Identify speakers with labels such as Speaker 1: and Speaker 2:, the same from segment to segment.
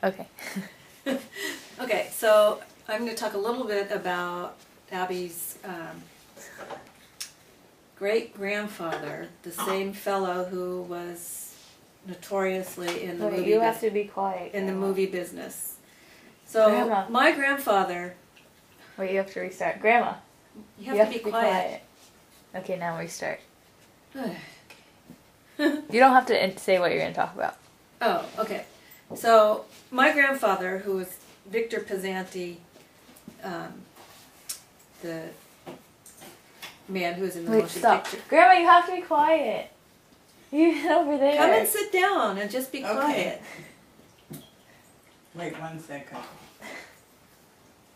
Speaker 1: Okay.
Speaker 2: Okay, so I'm going to talk a little bit about Abby's great-grandfather, the same fellow who was notoriously in the
Speaker 1: Wait,
Speaker 2: movie
Speaker 1: you have to be quiet.
Speaker 2: in the
Speaker 1: Grandma.
Speaker 2: movie business. So
Speaker 1: Grandma.
Speaker 2: my grandfather.
Speaker 1: Wait, you have to restart. Grandma.
Speaker 2: You have to be quiet.
Speaker 1: Okay, now restart. You don't have to say what you're going to talk about.
Speaker 2: Oh, okay. So my grandfather, who was Victor Pezzanti, the man who was in the motion picture.
Speaker 1: Grandma, you have to be quiet. You're over there.
Speaker 2: Come and sit down and just be quiet.
Speaker 3: Wait 1 second.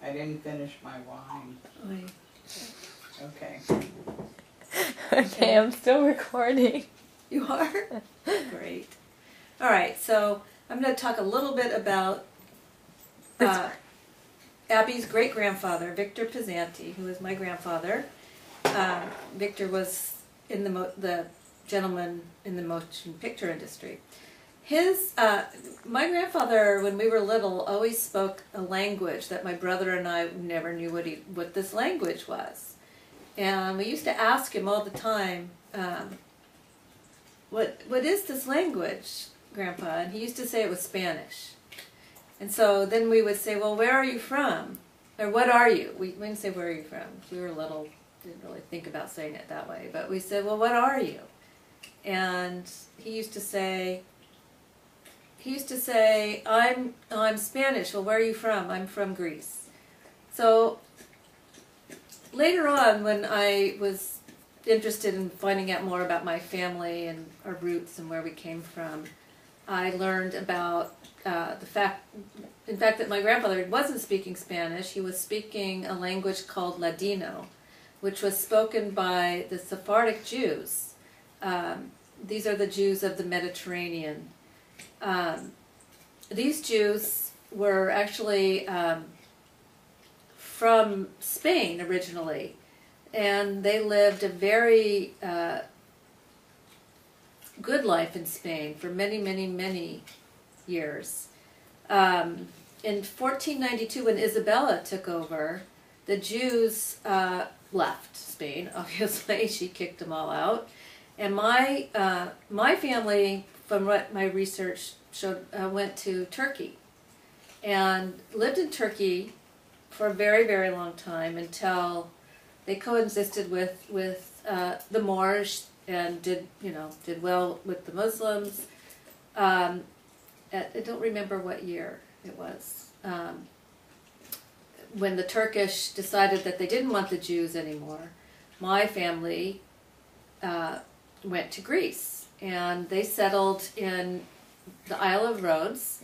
Speaker 3: I didn't finish my wine.
Speaker 2: Wait.
Speaker 3: Okay.
Speaker 1: Okay, I'm still recording.
Speaker 2: You are? Great. All right, so I'm going to talk a little bit about Abby's great-grandfather, Victor Pezzanti, who is my grandfather. Victor was in the gentleman in the motion picture industry. My grandfather, when we were little, always spoke a language that my brother and I never knew what this language was. And we used to ask him all the time, what is this language, Grandpa? And he used to say it was Spanish. And so then we would say, well, where are you from? Or what are you? We didn't say, where are you from? We were little, didn't really think about saying it that way. But we said, well, what are you? And he used to say, I'm Spanish. Well, where are you from? I'm from Greece. So later on, when I was interested in finding out more about my family and our roots and where we came from, I learned about the fact that my grandfather wasn't speaking Spanish. He was speaking a language called Ladino, which was spoken by the Sephardic Jews. These are the Jews of the Mediterranean. These Jews were actually from Spain originally, and they lived a very good life in Spain for many, many, many years. In 1492, when Isabella took over, the Jews left Spain, obviously. She kicked them all out. And my family, from what my research showed, went to Turkey and lived in Turkey for a very, very long time until they coexisted with the Moors and did well with the Muslims. I don't remember what year it was, when the Turkish decided that they didn't want the Jews anymore. My family went to Greece, and they settled in the Isle of Rhodes.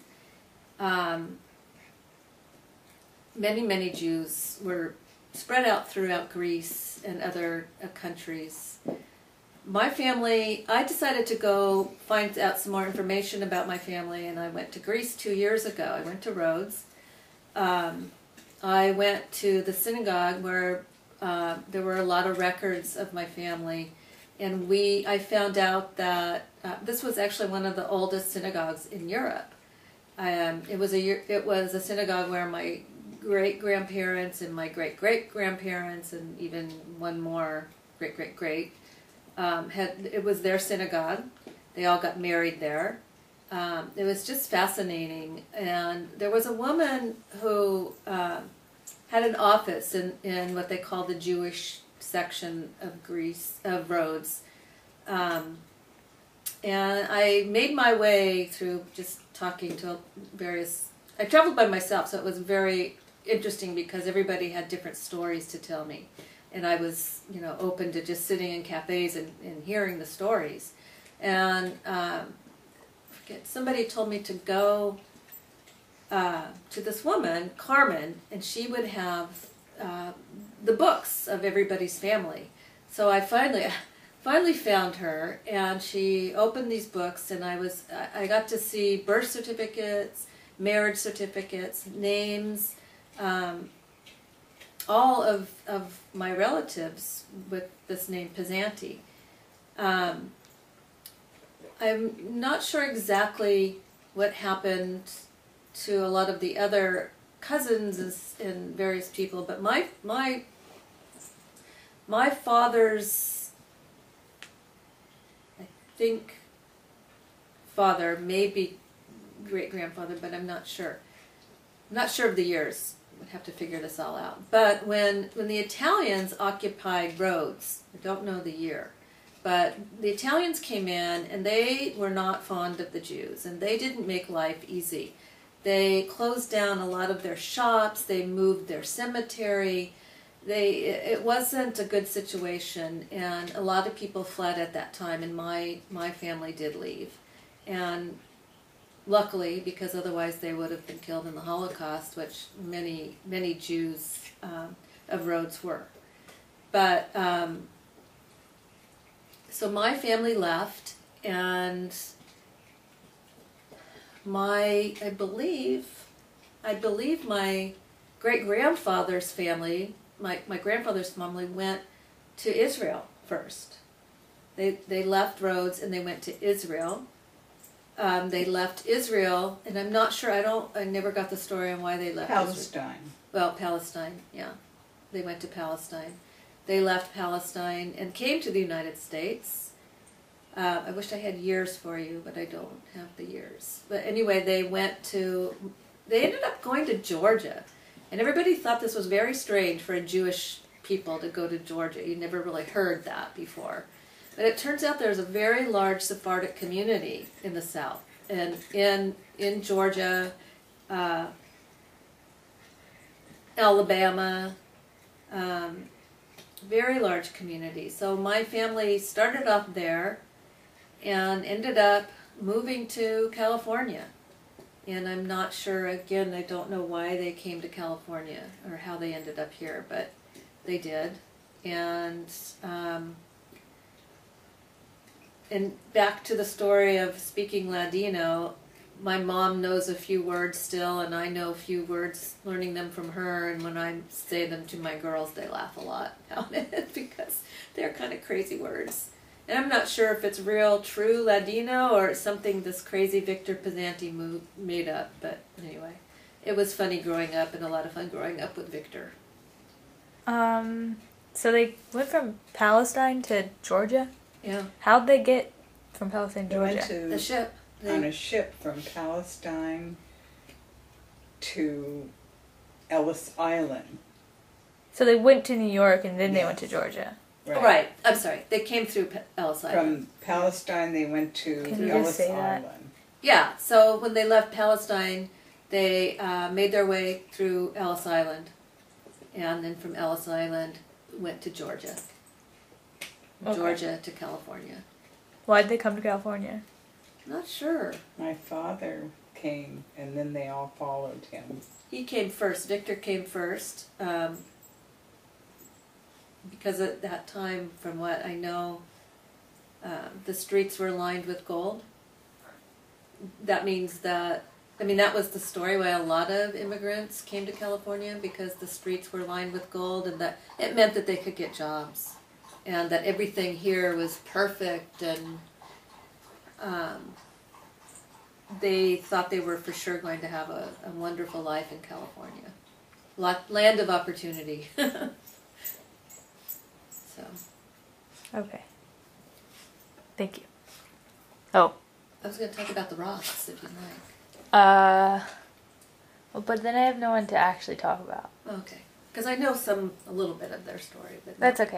Speaker 2: Many, many Jews were spread out throughout Greece and other countries. My family, I decided to go find out some more information about my family, and I went to Greece 2 years ago. I went to Rhodes. I went to the synagogue where there were a lot of records of my family, and I found out that this was actually one of the oldest synagogues in Europe. It was a synagogue where my great-grandparents and my great-great-grandparents and even one more great-great-great it was their synagogue. They all got married there. It was just fascinating. And there was a woman who had an office in what they call the Jewish section of Rhodes. And I made my way through just talking to I traveled by myself, so it was very interesting because everybody had different stories to tell me. And I was, open to just sitting in cafes and hearing the stories. And somebody told me to go to this woman, Carmen, and she would have the books of everybody's family. So I finally found her, and she opened these books, and I got to see birth certificates, marriage certificates, names, all of my relatives with this name Pezzanti. I'm not sure exactly what happened to a lot of the other cousins and various people, but my father's, I think, father, maybe great-grandfather, but I'm not sure. I'm not sure of the years. Would have to figure this all out. But when the Italians occupied Rhodes, I don't know the year, but the Italians came in and they were not fond of the Jews, and they didn't make life easy. They closed down a lot of their shops. They moved their cemetery. It wasn't a good situation, and a lot of people fled at that time, and my family did leave. And luckily, because otherwise they would have been killed in the Holocaust, which many Jews of Rhodes were. But so my family left, and I believe my great-grandfather's family, my grandfather's family, went to Israel first. They left Rhodes and they went to Israel. They left Israel, and I'm not sure, I never got the story on why they left
Speaker 3: Palestine.
Speaker 2: Israel. Well, Palestine, yeah. They went to Palestine. They left Palestine and came to the United States. I wish I had years for you, but I don't have the years. But anyway, they ended up going to Georgia. And everybody thought this was very strange for a Jewish people to go to Georgia. You never really heard that before. But it turns out there's a very large Sephardic community in the South. And in Georgia, Alabama, very large community. So my family started off there and ended up moving to California. And I'm not sure, again, I don't know why they came to California or how they ended up here, but they did. And back to the story of speaking Ladino, my mom knows a few words still, and I know a few words, learning them from her, and when I say them to my girls, they laugh a lot about it because they're kind of crazy words. And I'm not sure if it's real, true Ladino, or it's something this crazy Victor Pisanti made up, but anyway, it was funny growing up and a lot of fun growing up with Victor.
Speaker 1: So they went from Palestine to Georgia?
Speaker 2: Yeah.
Speaker 1: How'd they get from Palestine to
Speaker 3: They went
Speaker 1: Georgia?
Speaker 2: The ship.
Speaker 3: on a ship from Palestine to Ellis Island.
Speaker 1: So they went to New York and then they went to
Speaker 3: Yes.
Speaker 1: Georgia.
Speaker 2: Right. I'm sorry. They came through Ellis Island.
Speaker 3: From Palestine, they went to
Speaker 1: Can you just
Speaker 3: Ellis
Speaker 1: say that?
Speaker 3: Island.
Speaker 2: Yeah. So when they left Palestine, they made their way through Ellis Island, and then from Ellis Island went to Georgia.
Speaker 1: Okay.
Speaker 2: Georgia to California.
Speaker 1: Why'd they come to California?
Speaker 2: Not sure.
Speaker 3: My father came, and then they all followed him.
Speaker 2: He came first. Victor came first. Because at that time, from what I know, the streets were lined with gold. That means that, that was the story why a lot of immigrants came to California, because the streets were lined with gold, and that it meant that they could get jobs, and that everything here was perfect, and they thought they were for sure going to have a wonderful life in California. Land of opportunity. So.
Speaker 1: Okay. Thank you. Oh.
Speaker 2: I was going to talk about the rocks, if you'd like.
Speaker 1: Well, but then I have no one to actually talk about.
Speaker 2: Okay. Because I know a little bit of their story. But
Speaker 1: That's okay.